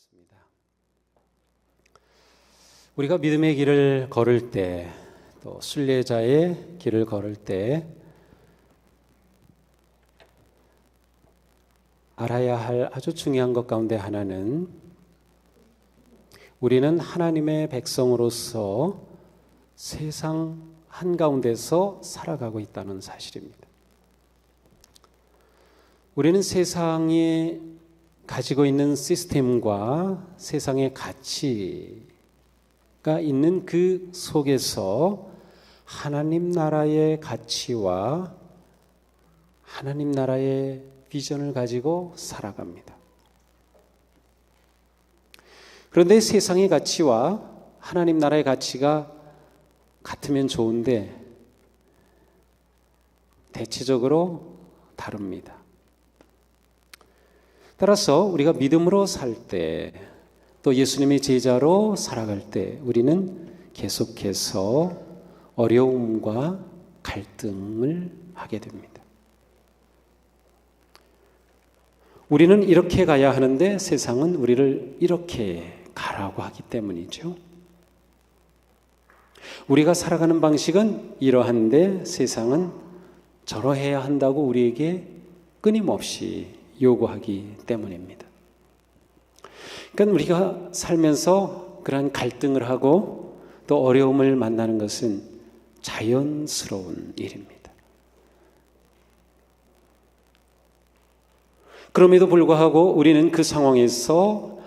기도하겠습니다. 우리가 믿음의 길을 걸을 때, 또 순례자의 길을 걸을 때 알아야 할 아주 중요한 것 가운데 하나는 우리는 하나님의 백성으로서 세상 한가운데서 살아가고 있다는 사실입니다. 우리는 세상에 가지고 있는 시스템과 세상의 가치가 있는 그 속에서 하나님 나라의 가치와 하나님 나라의 비전을 가지고 살아갑니다. 그런데 세상의 가치와 하나님 나라의 가치가 같으면 좋은데 대체적으로 다릅니다. 따라서 우리가 믿음으로 살 때, 또 예수님의 제자로 살아갈 때 우리는 계속해서 어려움과 갈등을 하게 됩니다. 우리는 이렇게 가야 하는데 세상은 우리를 이렇게 가라고 하기 때문이죠. 우리가 살아가는 방식은 이러한데 세상은 저러해야 한다고 우리에게 끊임없이 요구하기 때문입니다. 그러니까 우리가 살면서 그러한 갈등을 하고 또 어려움을 만나는 것은 자연스러운 일입니다. 그럼에도 불구하고 우리는 그 상황에서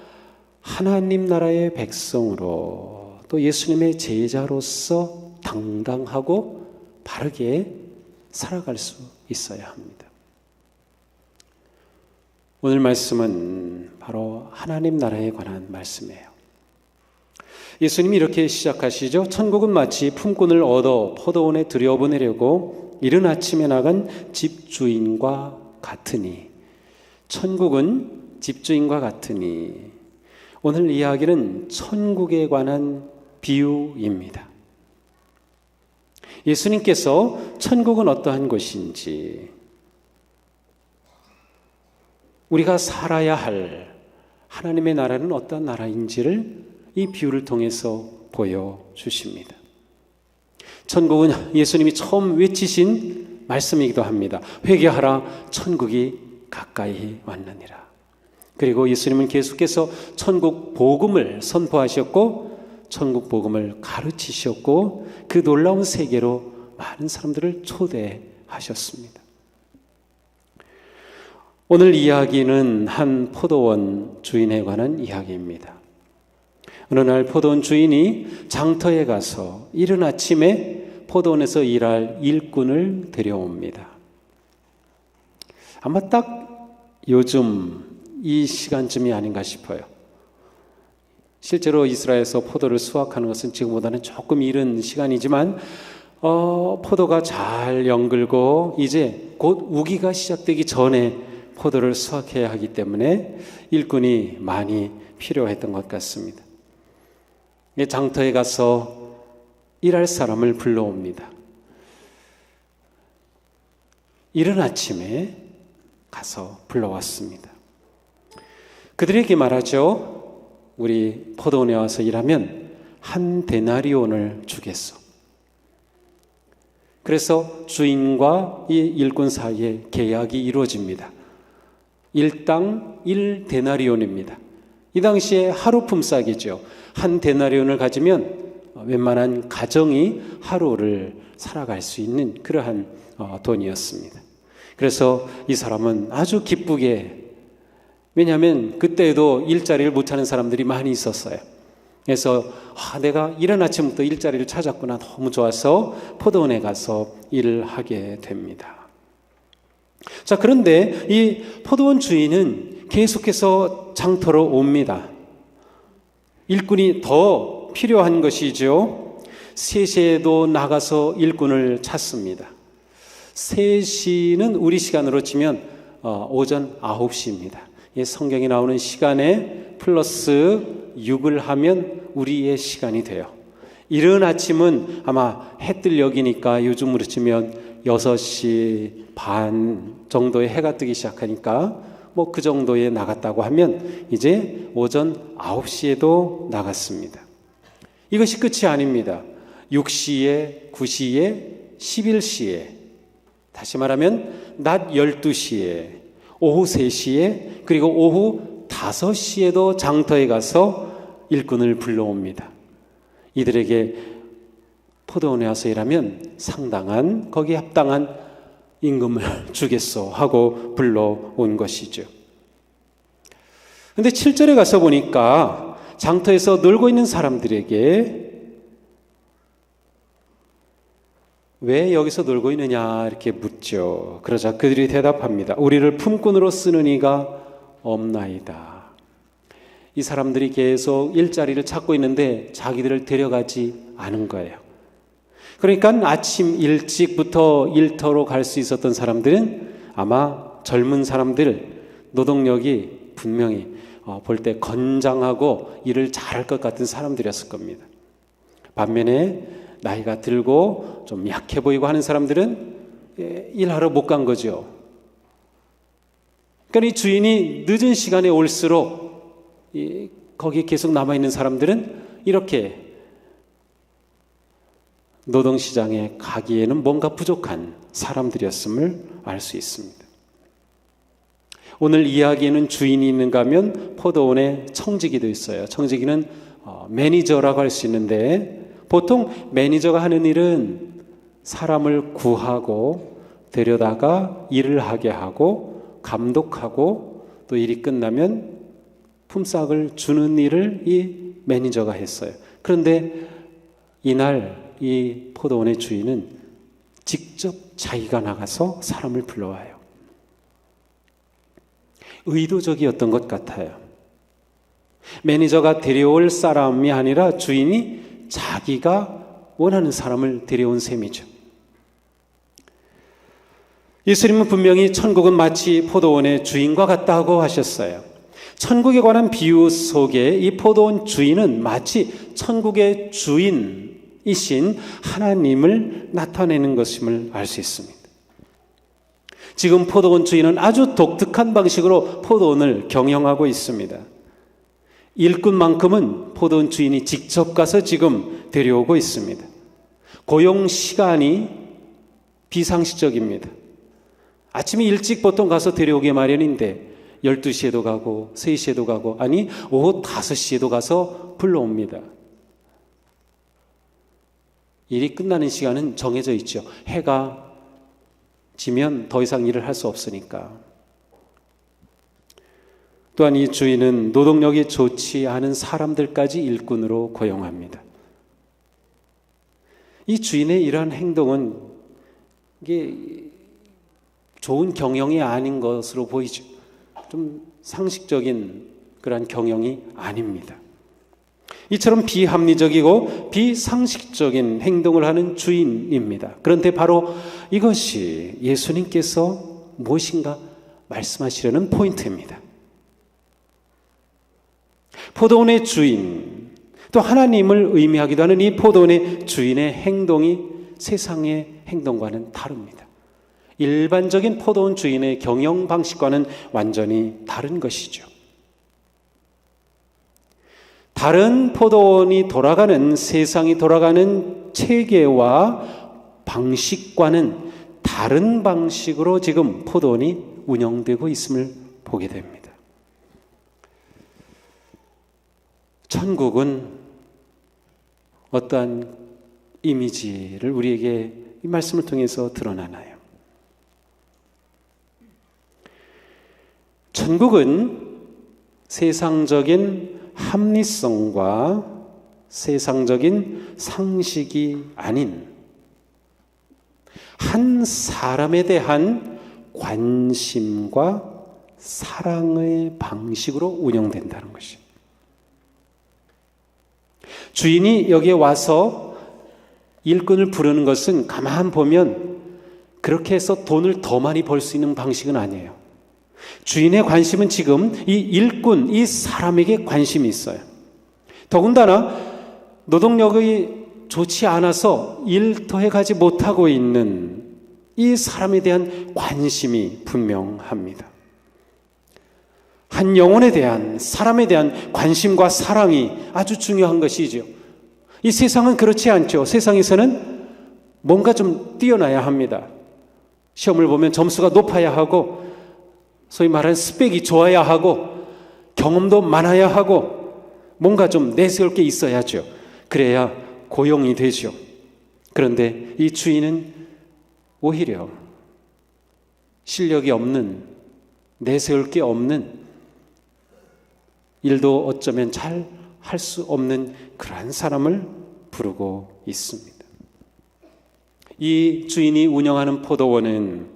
하나님 나라의 백성으로 또 예수님의 제자로서 당당하고 바르게 살아갈 수 있어야 합니다. 오늘 말씀은 바로 하나님 나라에 관한 말씀이에요. 예수님이 이렇게 시작하시죠. 천국은 마치 품꾼을 얻어 포도원에 들여보내려고 이른 아침에 나간 집주인과 같으니, 천국은 집주인과 같으니, 오늘 이야기는 천국에 관한 비유입니다. 예수님께서 천국은 어떠한 곳인지, 우리가 살아야 할 하나님의 나라는 어떤 나라인지를 이 비유를 통해서 보여주십니다. 천국은 예수님이 처음 외치신 말씀이기도 합니다. 회개하라, 천국이 가까이 왔느니라. 그리고 예수님은 계속해서 천국 복음을 선포하셨고 천국 복음을 가르치셨고 그 놀라운 세계로 많은 사람들을 초대하셨습니다. 오늘 이야기는 한 포도원 주인에 관한 이야기입니다. 어느 날 포도원 주인이 장터에 가서 이른 아침에 포도원에서 일할 일꾼을 데려옵니다. 아마 딱 요즘 이 시간쯤이 아닌가 싶어요. 실제로 이스라엘에서 포도를 수확하는 것은 지금보다는 조금 이른 시간이지만 포도가 잘 연글고 이제 곧 우기가 시작되기 전에 포도를 수확해야 하기 때문에 일꾼이 많이 필요했던 것 같습니다. 장터에 가서 일할 사람을 불러옵니다. 이른 아침에 가서 불러왔습니다. 그들에게 말하죠. 우리 포도원에 와서 일하면 한 데나리온을 주겠소. 그래서 주인과 이 일꾼 사이에 계약이 이루어집니다. 일당 1데나리온입니다. 이 당시에 하루 품삯이죠. 한 데나리온을 가지면 웬만한 가정이 하루를 살아갈 수 있는 그러한 돈이었습니다. 그래서 이 사람은 아주 기쁘게, 왜냐하면 그때에도 일자리를 못 찾는 사람들이 많이 있었어요. 그래서 내가 이른 아침부터 일자리를 찾았구나, 너무 좋아서 포도원에 가서 일을 하게 됩니다. 자, 그런데 이 포도원 주인은 계속해서 장터로 옵니다. 일꾼이 더 필요한 것이죠. 3시에도 나가서 일꾼을 찾습니다. 3시는 우리 시간으로 치면 오전 9시입니다. 성경에 나오는 시간에 플러스 6을 하면 우리의 시간이 돼요. 이른 아침은 아마 해 뜰 여기니까 요즘으로 치면 6시 반 정도에 해가 뜨기 시작하니까 뭐 그 정도에 나갔다고 하면 이제 오전 9시에도 나갔습니다. 이것이 끝이 아닙니다. 6시에, 9시에, 11시에, 다시 말하면 낮 12시에, 오후 3시에, 그리고 오후 5시에도 장터에 가서 일꾼을 불러옵니다. 이들에게 포도원에 와서 일하면 상당한, 거기에 합당한 임금을 주겠소 하고 불러온 것이죠. 그런데 7절에 가서 보니까 장터에서 놀고 있는 사람들에게 왜 여기서 놀고 있느냐 이렇게 묻죠. 그러자 그들이 대답합니다. 우리를 품꾼으로 쓰는 이가 없나이다. 이 사람들이 계속 일자리를 찾고 있는데 자기들을 데려가지 않은 거예요. 그러니까 아침 일찍부터 일터로 갈 수 있었던 사람들은 아마 젊은 사람들, 노동력이 분명히 볼 때 건장하고 일을 잘할 것 같은 사람들이었을 겁니다. 반면에 나이가 들고 좀 약해 보이고 하는 사람들은 일하러 못 간 거죠. 그러니까 이 주인이 늦은 시간에 올수록 거기에 계속 남아있는 사람들은 이렇게 노동시장에 가기에는 뭔가 부족한 사람들이었음을 알 수 있습니다. 오늘 이야기에는 주인이 있는가 하면 포도원에 청지기도 있어요. 청지기는 매니저라고 할 수 있는데 보통 매니저가 하는 일은 사람을 구하고 데려다가 일을 하게 하고 감독하고 또 일이 끝나면 품삯을 주는 일을 이 매니저가 했어요. 그런데 이날 이 포도원의 주인은 직접 자기가 나가서 사람을 불러와요. 의도적이었던 것 같아요. 매니저가 데려올 사람이 아니라 주인이 자기가 원하는 사람을 데려온 셈이죠. 예수님은 분명히 천국은 마치 포도원의 주인과 같다고 하셨어요. 천국에 관한 비유 속에 이 포도원 주인은 마치 천국의 주인이신 하나님을 나타내는 것임을 알 수 있습니다. 지금 포도원 주인은 아주 독특한 방식으로 포도원을 경영하고 있습니다. 일꾼만큼은 포도원 주인이 직접 가서 지금 데려오고 있습니다. 고용 시간이 비상시적입니다. 아침에 일찍 보통 가서 데려오기 마련인데 12시에도 가고 3시에도 가고 아니 오후 5시에도 가서 불러옵니다. 일이 끝나는 시간은 정해져 있죠. 해가 지면 더 이상 일을 할 수 없으니까. 또한 이 주인은 노동력이 좋지 않은 사람들까지 일꾼으로 고용합니다. 이 주인의 이러한 행동은 이게 좋은 경영이 아닌 것으로 보이죠. 좀 상식적인 그러한 경영이 아닙니다. 이처럼 비합리적이고 비상식적인 행동을 하는 주인입니다. 그런데 바로 이것이 예수님께서 무엇인가 말씀하시려는 포인트입니다. 포도원의 주인, 또 하나님을 의미하기도 하는 이 포도원의 주인의 행동이 세상의 행동과는 다릅니다. 일반적인 포도원 주인의 경영 방식과는 완전히 다른 것이죠. 다른 포도원이 돌아가는, 세상이 돌아가는 체계와 방식과는 다른 방식으로 지금 포도원이 운영되고 있음을 보게 됩니다. 천국은 어떠한 이미지를 우리에게 이 말씀을 통해서 드러나나요? 천국은 세상적인 합리성과 세상적인 상식이 아닌 한 사람에 대한 관심과 사랑의 방식으로 운영된다는 것입니다. 주인이 여기에 와서 일꾼을 부르는 것은 가만 보면 그렇게 해서 돈을 더 많이 벌 수 있는 방식은 아니에요. 주인의 관심은 지금 이 일꾼, 이 사람에게 관심이 있어요. 더군다나 노동력이 좋지 않아서 일터에 가지 못하고 있는 이 사람에 대한 관심이 분명합니다. 한 영혼에 대한, 사람에 대한 관심과 사랑이 아주 중요한 것이죠. 이 세상은 그렇지 않죠. 세상에서는 뭔가 좀 뛰어나야 합니다. 시험을 보면 점수가 높아야 하고, 소위 말하는 스펙이 좋아야 하고, 경험도 많아야 하고, 뭔가 좀 내세울 게 있어야죠. 그래야 고용이 되죠. 그런데 이 주인은 오히려 실력이 없는, 내세울 게 없는, 일도 어쩌면 잘 할 수 없는 그러한 사람을 부르고 있습니다. 이 주인이 운영하는 포도원은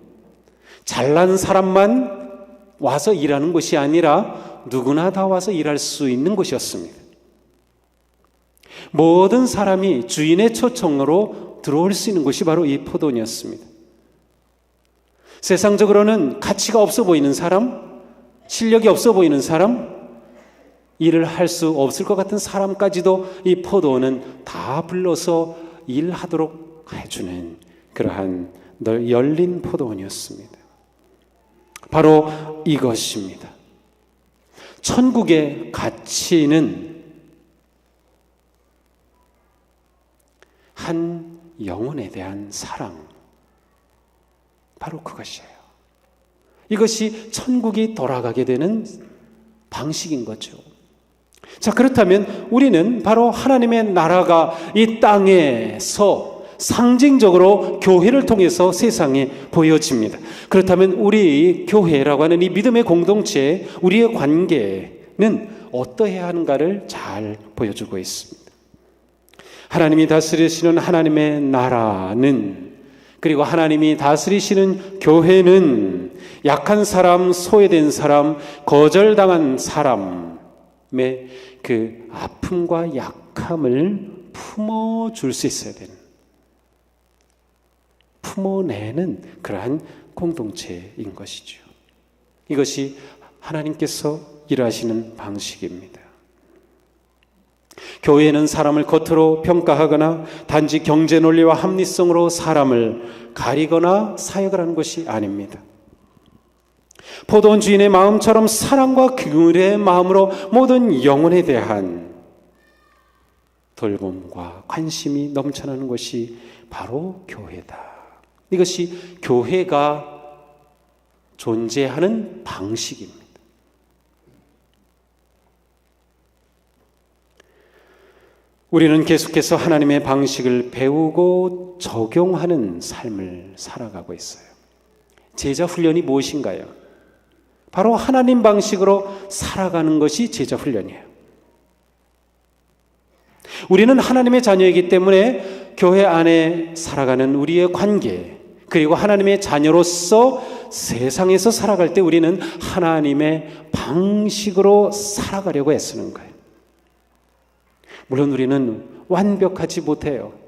잘난 사람만 와서 일하는 곳이 아니라 누구나 다 와서 일할 수 있는 곳이었습니다. 모든 사람이 주인의 초청으로 들어올 수 있는 곳이 바로 이 포도원이었습니다. 세상적으로는 가치가 없어 보이는 사람, 실력이 없어 보이는 사람, 일을 할 수 없을 것 같은 사람까지도 이 포도원은 다 불러서 일하도록 해주는 그러한 열린 포도원이었습니다. 바로 이것입니다. 천국의 가치는 한 영혼에 대한 사랑, 바로 그것이에요. 이것이 천국이 돌아가게 되는 방식인 거죠. 자, 그렇다면 우리는 바로 하나님의 나라가 이 땅에서 상징적으로 교회를 통해서 세상에 보여집니다. 그렇다면 우리 교회라고 하는 이 믿음의 공동체, 우리의 관계는 어떠해야 하는가를 잘 보여주고 있습니다. 하나님이 다스리시는 하나님의 나라는, 그리고 하나님이 다스리시는 교회는 약한 사람, 소외된 사람, 거절당한 사람의 그 아픔과 약함을 품어줄 수 있어야 되는, 품어내는 그러한 공동체인 것이죠. 이것이 하나님께서 일하시는 방식입니다. 교회는 사람을 겉으로 평가하거나 단지 경제 논리와 합리성으로 사람을 가리거나 사역을 하는 것이 아닙니다. 포도원 주인의 마음처럼 사랑과 긍휼의 마음으로 모든 영혼에 대한 돌봄과 관심이 넘쳐나는 것이 바로 교회다. 이것이 교회가 존재하는 방식입니다. 우리는 계속해서 하나님의 방식을 배우고 적용하는 삶을 살아가고 있어요. 제자 훈련이 무엇인가요? 바로 하나님 방식으로 살아가는 것이 제자 훈련이에요. 우리는 하나님의 자녀이기 때문에 교회 안에 살아가는 우리의 관계, 그리고 하나님의 자녀로서 세상에서 살아갈 때 우리는 하나님의 방식으로 살아가려고 애쓰는 거예요. 물론 우리는 완벽하지 못해요.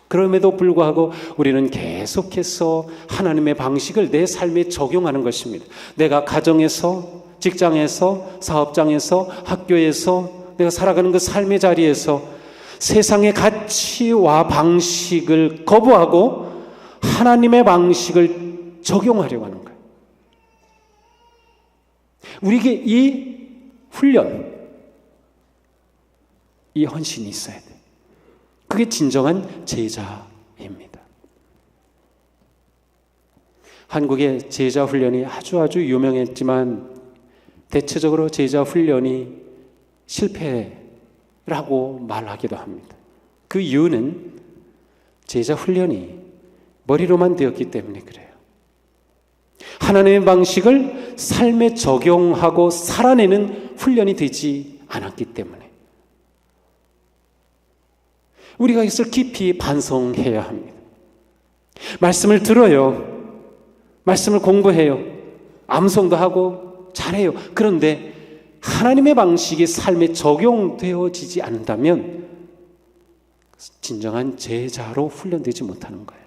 그럼에도 불구하고 우리는 계속해서 하나님의 방식을 내 삶에 적용하는 것입니다. 내가 가정에서, 직장에서, 사업장에서, 학교에서, 내가 살아가는 그 삶의 자리에서 세상의 가치와 방식을 거부하고 하나님의 방식을 적용하려고 하는 거예요. 우리에게 이 훈련, 이 헌신이 있어야 돼. 그게 진정한 제자입니다. 한국의 제자 훈련이 아주 유명했지만 대체적으로 제자 훈련이 실패라고 말하기도 합니다. 그 이유는 제자 훈련이 머리로만 되었기 때문에 그래요. 하나님의 방식을 삶에 적용하고 살아내는 훈련이 되지 않았기 때문에 우리가 이것을 깊이 반성해야 합니다. 말씀을 들어요. 말씀을 공부해요. 암송도 하고 잘해요. 그런데 하나님의 방식이 삶에 적용되어지지 않는다면 진정한 제자로 훈련되지 못하는 거예요.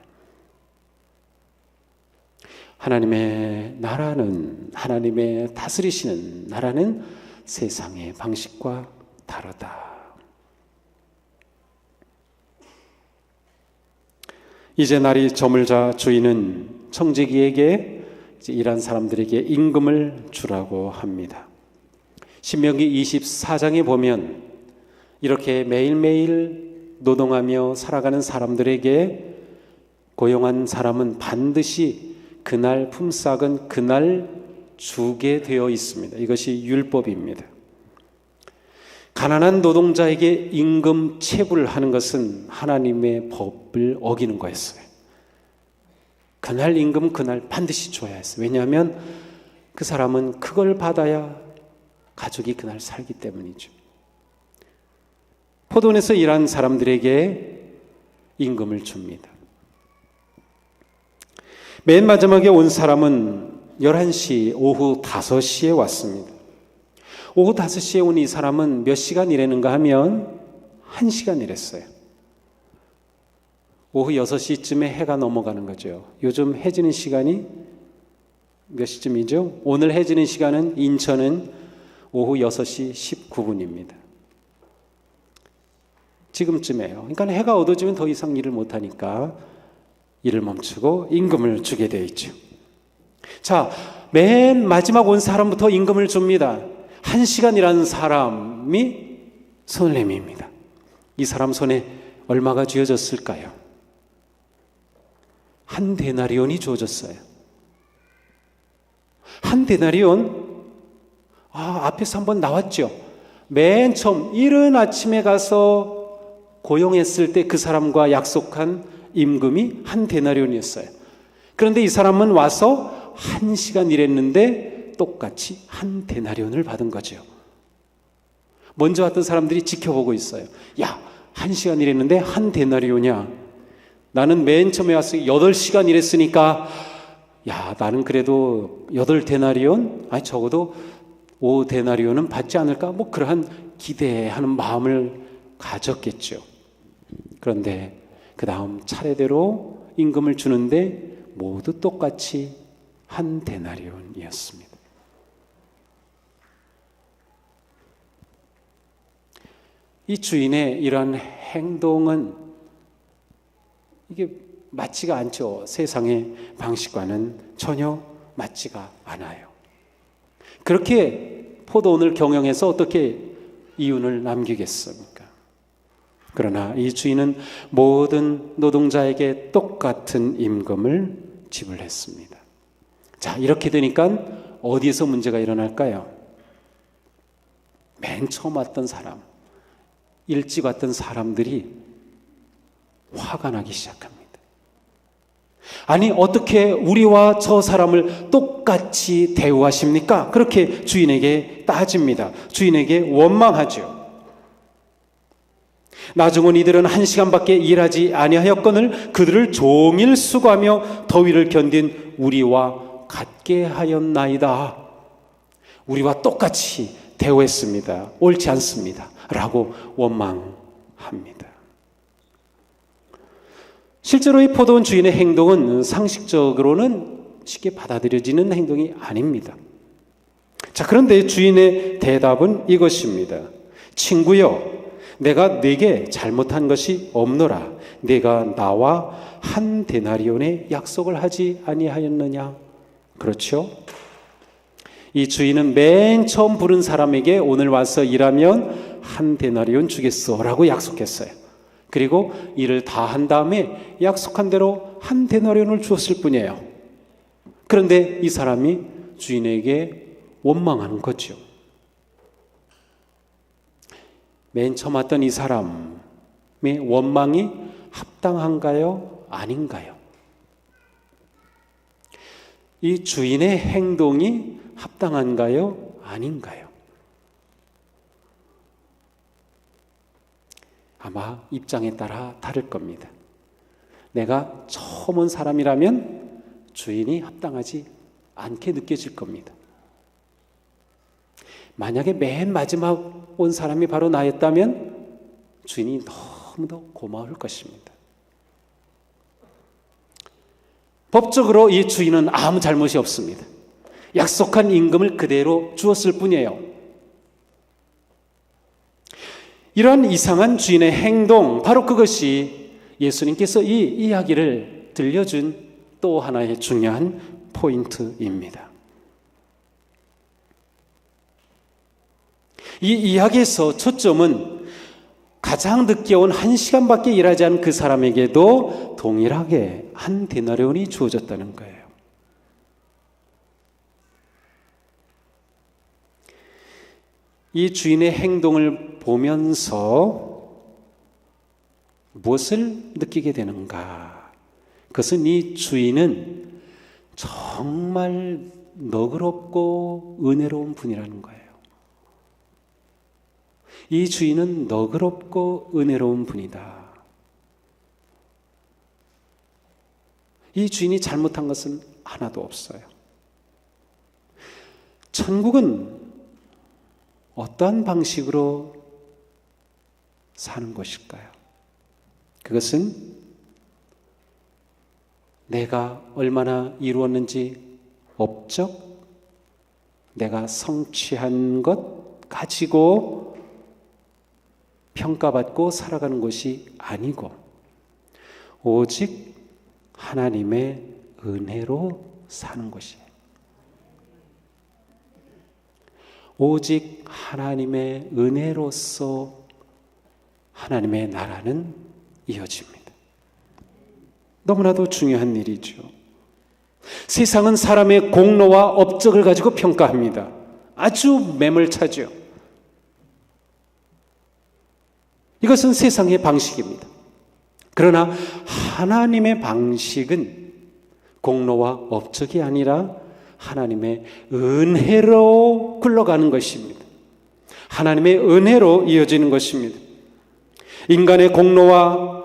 하나님의 나라는, 하나님의 다스리시는 나라는 세상의 방식과 다르다. 이제 날이 저물자 주인은 청지기에게 일한 사람들에게 임금을 주라고 합니다. 신명기 24장에 보면 이렇게 매일매일 노동하며 살아가는 사람들에게 고용한 사람은 반드시 그날 품삯은 그날 주게 되어 있습니다. 이것이 율법입니다. 가난한 노동자에게 임금 체불하는 것은 하나님의 법을 어기는 거였어요. 그날 임금 그날 반드시 줘야 했어요. 왜냐하면 그 사람은 그걸 받아야 가족이 그날 살기 때문이죠. 포도원에서 일한 사람들에게 임금을 줍니다. 맨 마지막에 온 사람은 11시, 오후 5시에 왔습니다. 오후 5시에 온 이 사람은 몇 시간 일했는가 하면 1시간 일했어요. 오후 6시쯤에 해가 넘어가는 거죠. 요즘 해 지는 시간이 몇 시쯤이죠? 오늘 해 지는 시간은 인천은 오후 6시 19분입니다. 지금쯤이에요. 그러니까 해가 어두워지면 더 이상 일을 못하니까 일을 멈추고 임금을 주게 되어 있죠. 자, 맨 마지막 온 사람부터 임금을 줍니다. 1시간이라는 사람이 손을 내밉니다. 이 사람 손에 얼마가 쥐어졌을까요? 1데나리온이 주어졌어요. 1데나리온, 앞에서 한번 나왔죠. 맨 처음 이른 아침에 가서 고용했을 때 그 사람과 약속한 임금이 1데나리온이었어요. 그런데 이 사람은 와서 1시간 일했는데 똑같이 1데나리온을 받은 거죠. 먼저 왔던 사람들이 지켜보고 있어요. 야, 1시간 일했는데 1데나리온이야. 나는 맨 처음에 와서 8시간 일했으니까 야, 나는 그래도 8데나리온? 아니 적어도 5데나리온은 받지 않을까? 뭐 그러한 기대하는 마음을 가졌겠죠. 그런데 그 다음 차례대로 임금을 주는데 모두 똑같이 1데나리온이었습니다. 이 주인의 이러한 행동은 이게 맞지가 않죠. 세상의 방식과는 전혀 맞지가 않아요. 그렇게 포도원을 경영해서 어떻게 이윤을 남기겠습니까? 그러나 이 주인은 모든 노동자에게 똑같은 임금을 지불했습니다. 자, 이렇게 되니까 어디에서 문제가 일어날까요? 맨 처음 왔던 사람, 일찍 왔던 사람들이 화가 나기 시작합니다. 아니, 어떻게 우리와 저 사람을 똑같이 대우하십니까? 그렇게 주인에게 따집니다. 주인에게 원망하죠. 나중은 이들은 1시간밖에 일하지 아니하였거늘 그들을 종일 수고하며 더위를 견딘 우리와 같게 하였나이다. 우리와 똑같이 대우했습니다. 옳지 않습니다. 라고 원망합니다. 실제로 이 포도원 주인의 행동은 상식적으로는 쉽게 받아들여지는 행동이 아닙니다. 자, 그런데 주인의 대답은 이것입니다. 친구여, 내가 네게 잘못한 것이 없노라. 네가 나와 1데나리온의 약속을 하지 아니하였느냐? 그렇죠? 이 주인은 맨 처음 부른 사람에게 오늘 와서 일하면 1데나리온 주겠소라고 약속했어요. 그리고 일을 다 한 다음에 약속한 대로 1데나리온을 주었을 뿐이에요. 그런데 이 사람이 주인에게 원망하는 거죠. 맨 처음 왔던 이 사람의 원망이 합당한가요? 아닌가요? 이 주인의 행동이 합당한가요? 아닌가요? 아마 입장에 따라 다를 겁니다. 내가 처음 온 사람이라면 주인이 합당하지 않게 느껴질 겁니다. 만약에 맨 마지막 온 사람이 바로 나였다면 주인이 너무도 고마울 것입니다. 법적으로 이 주인은 아무 잘못이 없습니다. 약속한 임금을 그대로 주었을 뿐이에요. 이러한 이상한 주인의 행동, 바로 그것이 예수님께서 이 이야기를 들려준 또 하나의 중요한 포인트입니다. 이 이야기에서 초점은 가장 늦게 온 1시간밖에 일하지 않은 그 사람에게도 동일하게 한 데나리온이 주어졌다는 거예요. 이 주인의 행동을 보면서 무엇을 느끼게 되는가? 그것은 이 주인은 정말 너그럽고 은혜로운 분이라는 거예요. 이 주인은 너그럽고 은혜로운 분이다. 이 주인이 잘못한 것은 하나도 없어요. 천국은 어떠한 방식으로 사는 것일까요? 그것은 내가 얼마나 이루었는지 업적, 내가 성취한 것 가지고 평가받고 살아가는 것이 아니고 오직 하나님의 은혜로 사는 것이에요. 오직 하나님의 은혜로서 하나님의 나라는 이어집니다. 너무나도 중요한 일이죠. 세상은 사람의 공로와 업적을 가지고 평가합니다. 아주 매몰차죠. 이것은 세상의 방식입니다. 그러나 하나님의 방식은 공로와 업적이 아니라 하나님의 은혜로 굴러가는 것입니다. 하나님의 은혜로 이어지는 것입니다. 인간의 공로와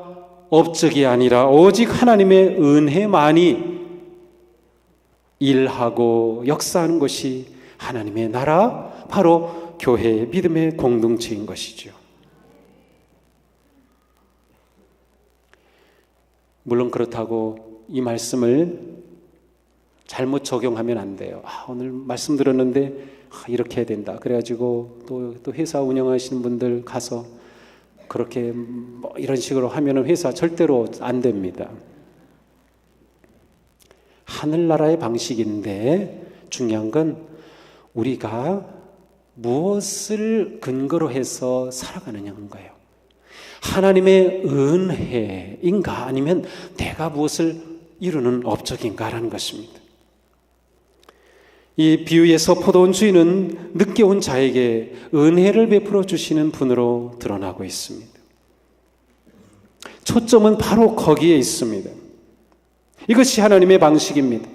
업적이 아니라 오직 하나님의 은혜만이 일하고 역사하는 것이 하나님의 나라, 바로 교회의 믿음의 공동체인 것이죠. 물론 그렇다고 이 말씀을 잘못 적용하면 안 돼요. 오늘 말씀 들었는데 이렇게 해야 된다. 그래가지고 또 회사 운영하시는 분들 가서 그렇게 뭐 이런 식으로 하면은 회사 절대로 안 됩니다. 하늘나라의 방식인데 중요한 건 우리가 무엇을 근거로 해서 살아가느냐는 거예요. 하나님의 은혜인가 아니면 내가 무엇을 이루는 업적인가라는 것입니다. 이 비유에서 포도원 주인은 늦게 온 자에게 은혜를 베풀어 주시는 분으로 드러나고 있습니다. 초점은 바로 거기에 있습니다. 이것이 하나님의 방식입니다.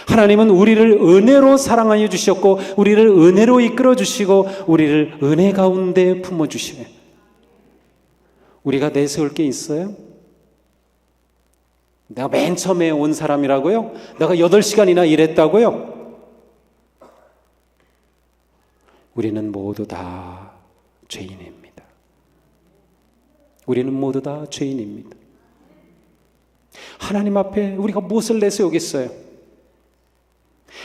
하나님은 우리를 은혜로 사랑하여 주셨고 우리를 은혜로 이끌어 주시고 우리를 은혜 가운데 품어 주시네. 우리가 내세울 게 있어요? 내가 맨 처음에 온 사람이라고요? 내가 8시간이나 일했다고요? 우리는 모두 다 죄인입니다. 우리는 모두 다 죄인입니다. 하나님 앞에 우리가 무엇을 내세우겠어요?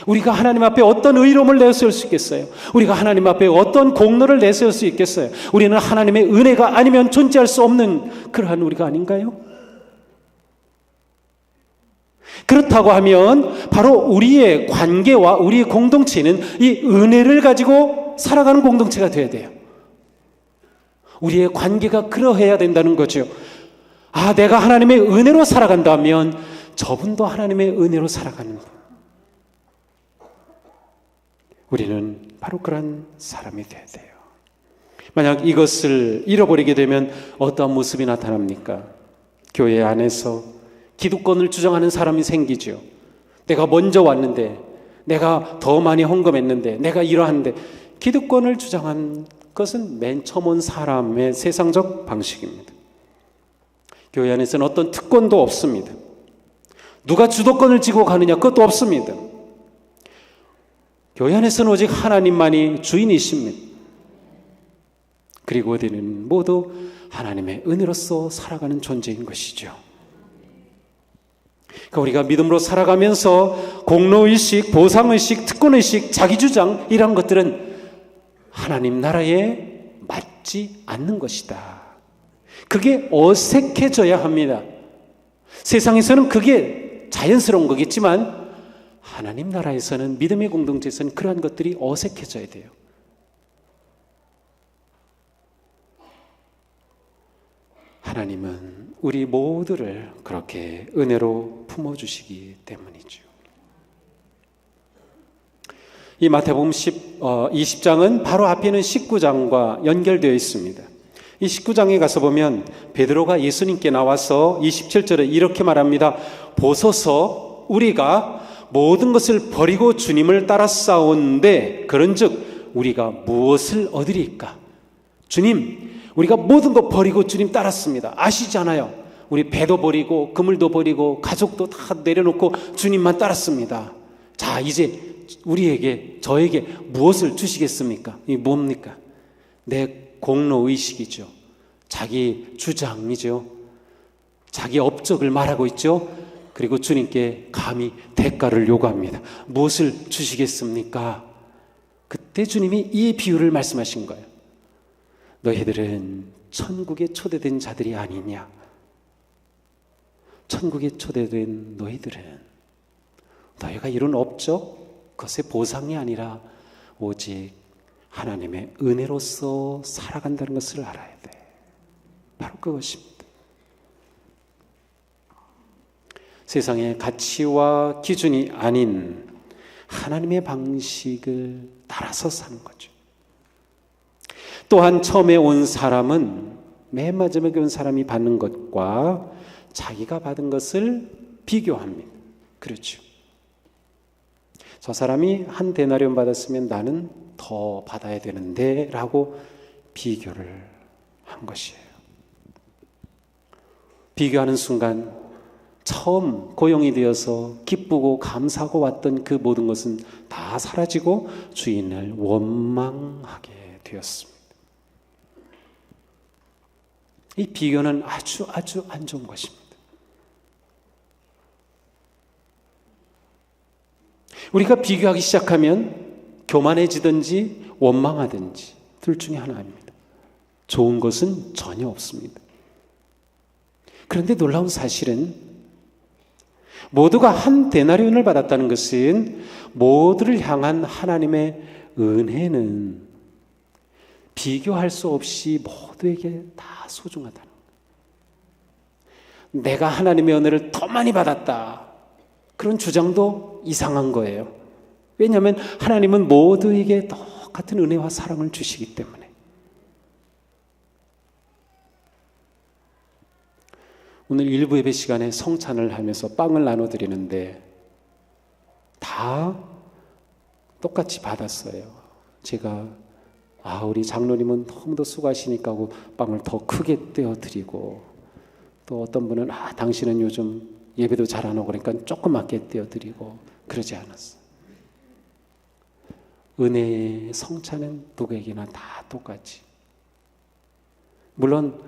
우리가 하나님 앞에 어떤 의로움을 내세울 수 있겠어요? 우리가 하나님 앞에 어떤 공로를 내세울 수 있겠어요? 우리는 하나님의 은혜가 아니면 존재할 수 없는 그러한 우리가 아닌가요? 그렇다고 하면 바로 우리의 관계와 우리의 공동체는 이 은혜를 가지고 살아가는 공동체가 되어야 돼요. 우리의 관계가 그러해야 된다는 거죠. 내가 하나님의 은혜로 살아간다면 저분도 하나님의 은혜로 살아가는 것. 우리는 바로 그런 사람이 되어야 돼요. 만약 이것을 잃어버리게 되면 어떠한 모습이 나타납니까? 교회 안에서 기득권을 주장하는 사람이 생기죠. 내가 먼저 왔는데, 내가 더 많이 헌금했는데, 내가 이러한데, 기득권을 주장한 것은 맨 처음 온 사람의 세상적 방식입니다. 교회 안에서는 어떤 특권도 없습니다. 누가 주도권을 쥐고 가느냐, 그것도 없습니다. 교회 안에서는 오직 하나님만이 주인이십니다. 그리고 우리는 모두 하나님의 은혜로서 살아가는 존재인 것이죠. 그러니까 우리가 믿음으로 살아가면서 공로의식, 보상의식, 특권의식, 자기주장 이런 것들은 하나님 나라에 맞지 않는 것이다. 그게 어색해져야 합니다. 세상에서는 그게 자연스러운 거겠지만 하나님 나라에서는, 믿음의 공동체에서는 그러한 것들이 어색해져야 돼요. 하나님은 우리 모두를 그렇게 은혜로 품어주시기 때문이죠. 이 마태복음 20장은 바로 앞에 있는 19장과 연결되어 있습니다. 이 19장에 가서 보면 베드로가 예수님께 나와서 27절에 이렇게 말합니다. 보소서 우리가 모든 것을 버리고 주님을 따라 싸우는데 그런즉 우리가 무엇을 얻으리까? 주님, 우리가 모든 것 버리고 주님 따랐습니다. 아시잖아요. 우리 배도 버리고 그물도 버리고 가족도 다 내려놓고 주님만 따랐습니다. 자, 이제 저에게 무엇을 주시겠습니까? 이게 뭡니까? 내 공로의식이죠. 자기 주장이죠. 자기 업적을 말하고 있죠. 그리고 주님께 감히 대가를 요구합니다. 무엇을 주시겠습니까? 그때 주님이 이 비유를 말씀하신 거예요. 너희들은 천국에 초대된 자들이 아니냐? 천국에 초대된 너희들은 너희가 이룬 업적, 그것의 보상이 아니라 오직 하나님의 은혜로서 살아간다는 것을 알아야 돼. 바로 그것입니다. 세상의 가치와 기준이 아닌 하나님의 방식을 따라서 사는 거죠. 또한 처음에 온 사람은 맨 마지막에 온 사람이 받는 것과 자기가 받은 것을 비교합니다. 그렇죠. 저 사람이 한 데나리온 받았으면 나는 더 받아야 되는데 라고 비교를 한 것이에요. 비교하는 순간 처음 고용이 되어서 기쁘고 감사하고 왔던 그 모든 것은 다 사라지고 주인을 원망하게 되었습니다. 이 비교는 아주 안 좋은 것입니다. 우리가 비교하기 시작하면 교만해지든지 원망하든지 둘 중에 하나입니다. 좋은 것은 전혀 없습니다. 그런데 놀라운 사실은 모두가 한 데나리온을 받았다는 것은 모두를 향한 하나님의 은혜는 비교할 수 없이 모두에게 다 소중하다는 거예요. 내가 하나님의 은혜를 더 많이 받았다. 그런 주장도 이상한 거예요. 왜냐하면 하나님은 모두에게 똑같은 은혜와 사랑을 주시기 때문에. 오늘 일부 예배 시간에 성찬을 하면서 빵을 나눠드리는데 다 똑같이 받았어요. 제가 우리 장로님은 너무도 수고하시니까 하고 빵을 더 크게 떼어드리고, 또 어떤 분은 당신은 요즘 예배도 잘 안 오고 그러니까 조그맣게 떼어드리고 그러지 않았어요. 은혜의 성찬은 누구에게나 다 똑같이. 물론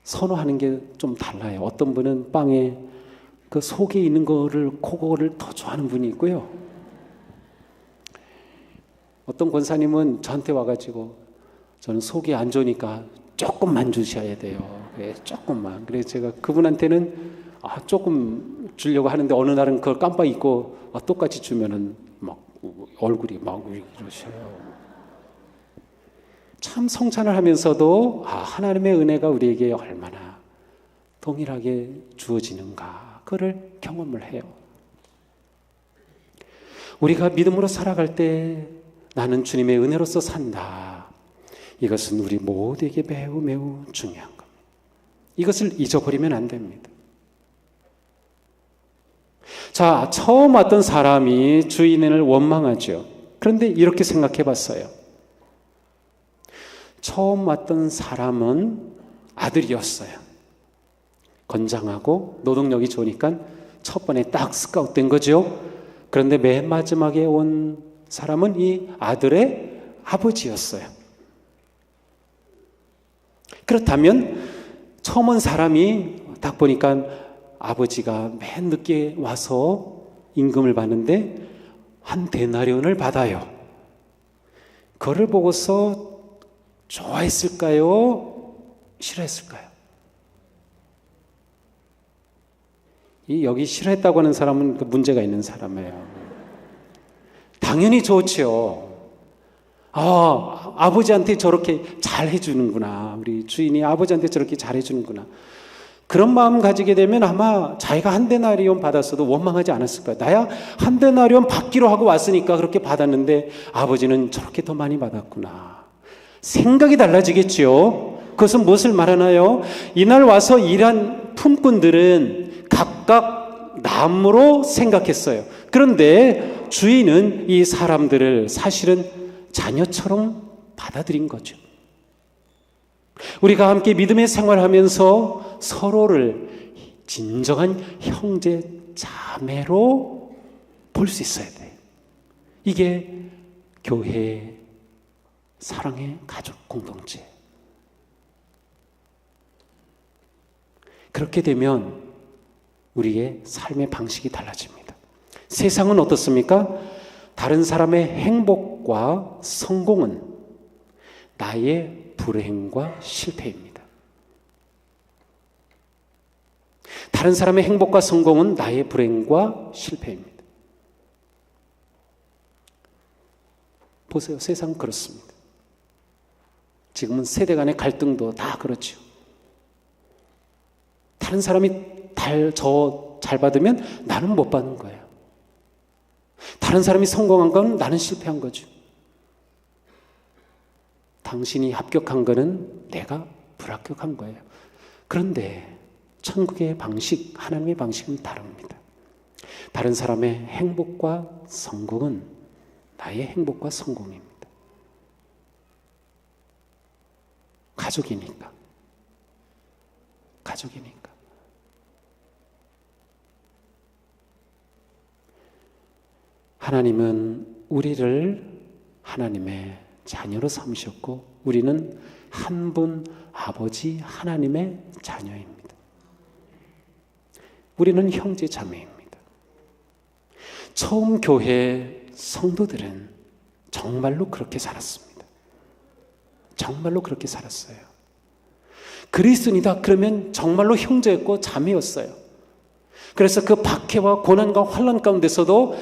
선호하는 게 좀 달라요. 어떤 분은 빵에 그 속에 있는 그거를 더 좋아하는 분이 있고요. 어떤 권사님은 저한테 와가지고 저는 속이 안 좋으니까 조금만 주셔야 돼요. 네, 조금만. 그래서 제가 그분한테는 조금 주려고 하는데 어느 날은 그걸 깜빡 잊고 똑같이 주면은 막 얼굴이 막 이러셔요. 참 성찬을 하면서도 하나님의 은혜가 우리에게 얼마나 동일하게 주어지는가 그걸 경험을 해요. 우리가 믿음으로 살아갈 때 나는 주님의 은혜로서 산다. 이것은 우리 모두에게 매우 중요한 겁니다. 이것을 잊어버리면 안 됩니다. 자, 처음 왔던 사람이 주인을 원망하죠. 그런데 이렇게 생각해 봤어요. 처음 왔던 사람은 아들이었어요. 건장하고 노동력이 좋으니까 첫 번에 딱 스카웃된 거죠. 그런데 맨 마지막에 온 사람은 이 아들의 아버지였어요. 그렇다면 처음 온 사람이 딱 보니까 아버지가 맨 늦게 와서 임금을 받는데 한 데나리온을 받아요. 그를 보고서 좋아했을까요? 싫어했을까요? 여기 싫어했다고 하는 사람은 그 문제가 있는 사람이에요. 당연히 좋지요. 아버지한테 저렇게 잘 해주는구나. 우리 주인이 아버지한테 저렇게 잘 해주는구나. 그런 마음 가지게 되면 아마 자기가 한 데나리온 받았어도 원망하지 않았을 거야. 나야 한 데나리온 받기로 하고 왔으니까 그렇게 받았는데 아버지는 저렇게 더 많이 받았구나. 생각이 달라지겠지요. 그것은 무엇을 말하나요? 이날 와서 일한 품꾼들은 각각 남으로 생각했어요. 그런데 주인은 이 사람들을 사실은 자녀처럼 받아들인 거죠. 우리가 함께 믿음의 생활하면서 서로를 진정한 형제 자매로 볼 수 있어야 돼요. 이게 교회 사랑의 가족 공동체. 그렇게 되면 우리의 삶의 방식이 달라집니다. 세상은 어떻습니까? 다른 사람의 행복과 성공은 나의 불행과 실패입니다. 다른 사람의 행복과 성공은 나의 불행과 실패입니다. 보세요. 세상은 그렇습니다. 지금은 세대 간의 갈등도 다 그렇죠. 다른 사람이 저 잘 받으면 나는 못 받는 거예요. 다른 사람이 성공한 건 나는 실패한 거죠. 당신이 합격한 거는 내가 불합격한 거예요. 그런데 천국의 방식, 하나님의 방식은 다릅니다. 다른 사람의 행복과 성공은 나의 행복과 성공입니다. 가족이니까. 하나님은 우리를 하나님의 자녀로 삼으셨고 우리는 한 분 아버지 하나님의 자녀입니다. 우리는 형제 자매입니다. 처음 교회 성도들은 정말로 그렇게 살았습니다. 정말로 그렇게 살았어요. 그리스도인이다 그러면 정말로 형제였고 자매였어요. 그래서 그 박해와 고난과 환난 가운데서도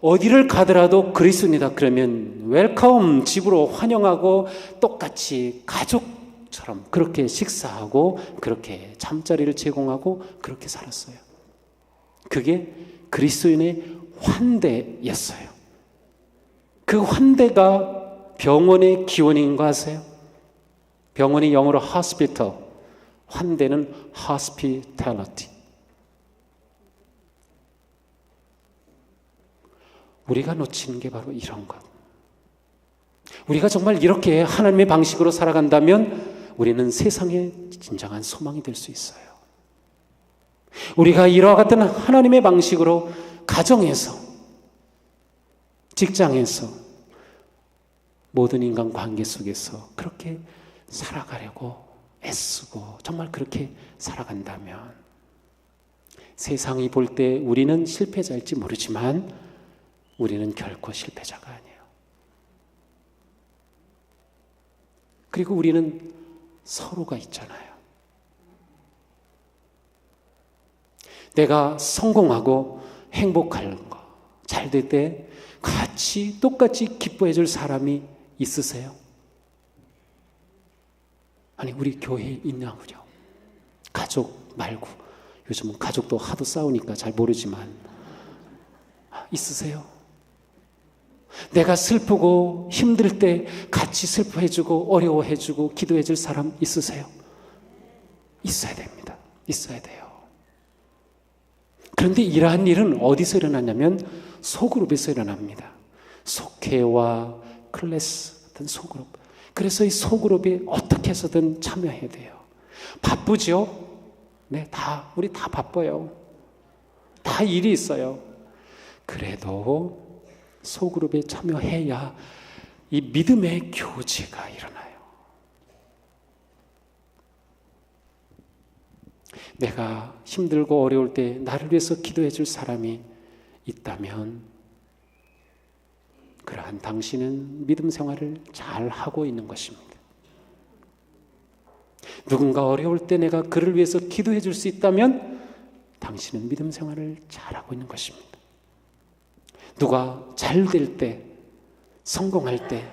어디를 가더라도 그리스도인이다 그러면 웰컴, 집으로 환영하고 똑같이 가족처럼 그렇게 식사하고 그렇게 잠자리를 제공하고 그렇게 살았어요. 그게 그리스도인의 환대였어요. 그 환대가 병원의 기원인 거 아세요? 병원이 영어로 hospital, 환대는 hospitality. 우리가 놓치는 게 바로 이런 것. 우리가 정말 이렇게 하나님의 방식으로 살아간다면 우리는 세상에 진정한 소망이 될 수 있어요. 우리가 이와 같은 하나님의 방식으로 가정에서, 직장에서, 모든 인간 관계 속에서 그렇게 살아가려고 애쓰고 정말 그렇게 살아간다면 세상이 볼 때 우리는 실패자일지 모르지만 우리는 결코 실패자가 아니에요. 그리고 우리는 서로가 있잖아요. 내가 성공하고 행복한 거, 잘 될 때 같이 똑같이 기뻐해 줄 사람이 있으세요? 아니 우리 교회에 있냐고요. 가족 말고 요즘은 가족도 하도 싸우니까 잘 모르지만 있으세요? 내가 슬프고 힘들 때 같이 슬퍼해주고 어려워해주고 기도해줄 사람 있으세요? 있어야 됩니다. 있어야 돼요. 그런데 이러한 일은 어디서 일어나냐면 소그룹에서 일어납니다. 속회와 클래스 같은 소그룹. 그래서 이 소그룹에 어떻게 해서든 참여해야 돼요. 바쁘죠? 네, 우리 다 바빠요. 다 일이 있어요. 그래도 소그룹에 참여해야 이 믿음의 교제가 일어나요. 내가 힘들고 어려울 때 나를 위해서 기도해 줄 사람이 있다면 그러한 당신은 믿음 생활을 잘 하고 있는 것입니다. 누군가 어려울 때 내가 그를 위해서 기도해 줄 수 있다면 당신은 믿음 생활을 잘 하고 있는 것입니다. 누가 잘 될 때, 성공할 때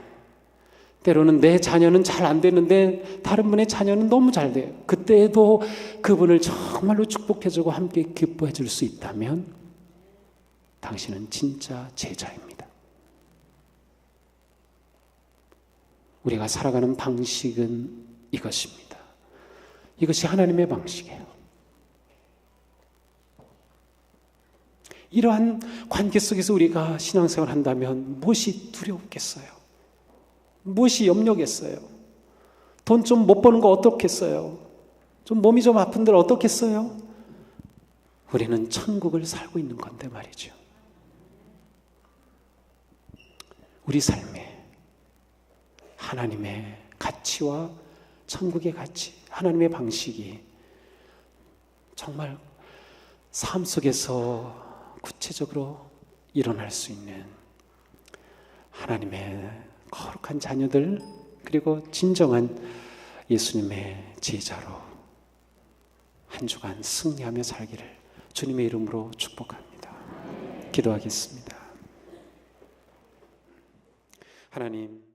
때로는 내 자녀는 잘 안 되는데 다른 분의 자녀는 너무 잘 돼요. 그때도 그분을 정말로 축복해주고 함께 기뻐해 줄 수 있다면 당신은 진짜 제자입니다. 우리가 살아가는 방식은 이것입니다. 이것이 하나님의 방식이에요. 이러한 관계 속에서 우리가 신앙생활을 한다면 무엇이 두렵겠어요? 무엇이 염려겠어요? 돈 좀 못 버는 거 어떻겠어요? 좀 몸이 좀 아픈들 어떻겠어요? 우리는 천국을 살고 있는 건데 말이죠. 우리 삶에 하나님의 가치와 천국의 가치, 하나님의 방식이 정말 삶 속에서 구체적으로 일어날 수 있는 하나님의 거룩한 자녀들, 그리고 진정한 예수님의 제자로 한 주간 승리하며 살기를 주님의 이름으로 축복합니다. 기도하겠습니다. 하나님,